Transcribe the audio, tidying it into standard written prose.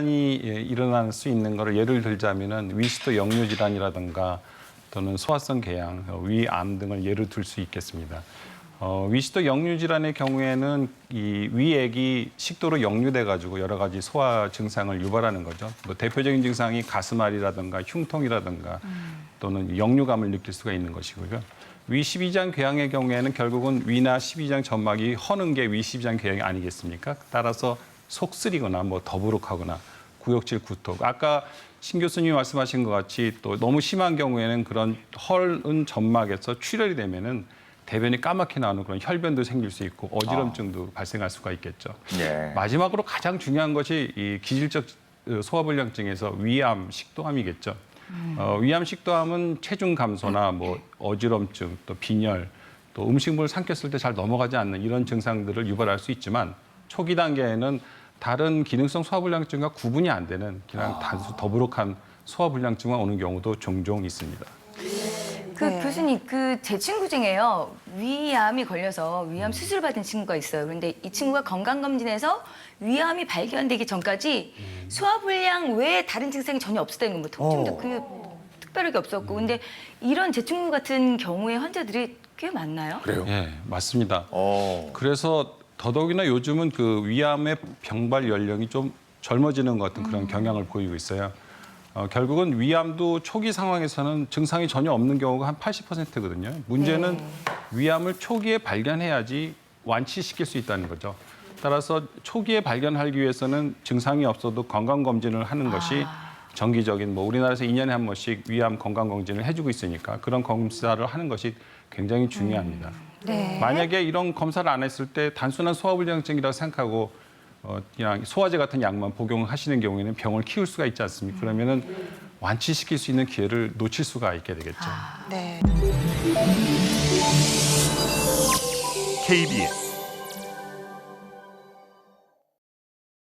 이 일어날 수 있는 거를 예를 들자면은 위시도 역류 질환이라든가 또는 소화성 궤양, 위암 등을 예를 들 수 있겠습니다. 위시도 역류 질환의 경우에는 이 위액이 식도로 역류돼 가지고 여러 가지 소화 증상을 유발하는 거죠. 뭐 대표적인 증상이 가슴앓이라든가 흉통이라든가 또는 역류감을 느낄 수가 있는 것이고요. 위 12장 궤양의 경우에는 결국은 위나 12장 점막이 허는 게 위 12장 궤양이 아니겠습니까? 따라서 속 쓰리거나 뭐 더부룩하거나 구역질 구토. 아까 신 교수님이 말씀하신 것 같이 또 너무 심한 경우에는 그런 헐은 점막에서 출혈이 되면은 대변이 까맣게 나오는 그런 혈변도 생길 수 있고 어지럼증도 발생할 수가 있겠죠. 예. 마지막으로 가장 중요한 것이 이 기질적 소화불량증에서 위암, 식도암이겠죠. 위암, 식도암은 체중 감소나 뭐 어지럼증, 또 빈혈, 또 음식물을 삼켰을 때 잘 넘어가지 않는 이런 증상들을 유발할 수 있지만 초기 단계에는 다른 기능성 소화불량증과 구분이 안 되는 그냥 단수 더부룩한 소화불량증만 오는 경우도 종종 있습니다. 교수님, 제 친구 중에요. 위암이 걸려서 위암 수술 받은 친구가 있어요. 그런데 이 친구가 건강검진에서 위암이 발견되기 전까지 소화불량 외에 다른 증상이 전혀 없었다는 거예요. 뭐 통증도 특별하게 없었고. 근데 이런 제 친구 같은 경우의 환자들이 꽤 많나요? 그래요? 예, 맞습니다. 그래서 더더욱이나 요즘은 그 위암의 병발 연령이 좀 젊어지는 것 같은 그런 경향을 보이고 있어요. 결국은 위암도 초기 상황에서는 증상이 전혀 없는 경우가 한 80%거든요. 문제는 위암을 초기에 발견해야지 완치시킬 수 있다는 거죠. 따라서 초기에 발견하기 위해서는 증상이 없어도 건강검진을 하는 것이 정기적인 뭐 우리나라에서 2년에 한 번씩 위암 건강검진을 해주고 있으니까 그런 검사를 하는 것이 굉장히 중요합니다. 네. 만약에 이런 검사를 안 했을 때 단순한 소화불량증이라고 생각하고 그냥 소화제 같은 약만 복용하시는 경우에는 병을 키울 수가 있지 않습니까? 그러면은 완치시킬 수 있는 기회를 놓칠 수가 있게 되겠죠. 네. KBS